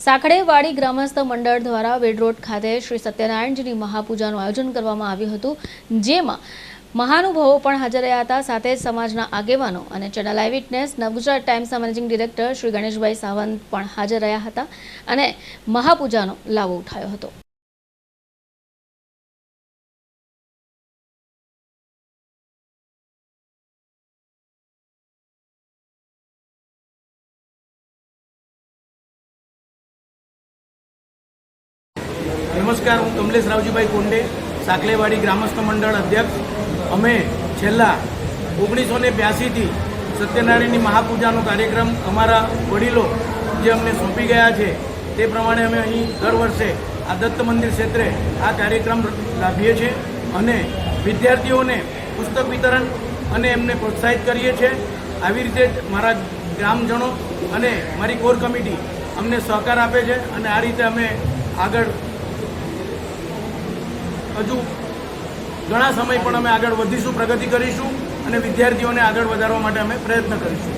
સાંકળેવાડી ગ્રામસ્થ મંડળ દ્વારા વેડરોડ ખાતે શ્રી સત્યનારાયણજીની મહાપૂજાનું આયોજન કરવામાં આવ્યું હતું, જેમાં મહાનુભાવો પણ હાજર રહ્યા હતા। સાથે જ સમાજના આગેવાનો અને ચેનલ આઈ વિટનેસ નવગુજરાત ટાઈમ્સના મેનેજિંગ ડિરેક્ટર શ્રી ગણેશભાઈ સાવંત પણ હાજર રહ્યા હતા અને મહાપૂજાનો લાવો ઉઠાવ્યો હતો। नमस्कार, हूँ कमलेश रावजीभाई कोंडे, सांकळेवाड़ी ग्रामस्थ मंडल अध्यक्ष। अमे छेल्ला 1982 थी सत्यनारायण महापूजा कार्यक्रम अमरा वडीलो जे अमने सौंपी गया है ते प्रमाणे अमे अहीं दर वर्षे आ दत्त मंदिर क्षेत्रे आ कार्यक्रम लाभीए छे अने विद्यार्थीओने पुस्तक वितरण अने एमने प्रोत्साहित करीए छे। आवी रीते ज मारा ग्रामजनो अने मारी कोर कमिटी अमने सहकार आपे छे अने आ रीते अमे आगळ हजू घणा समय पण अमे आगळ वधीशुं, प्रगति करीशुं अने विद्यार्थीओने आगळ वधारवा माटे अमे प्रयत्न करीशुं।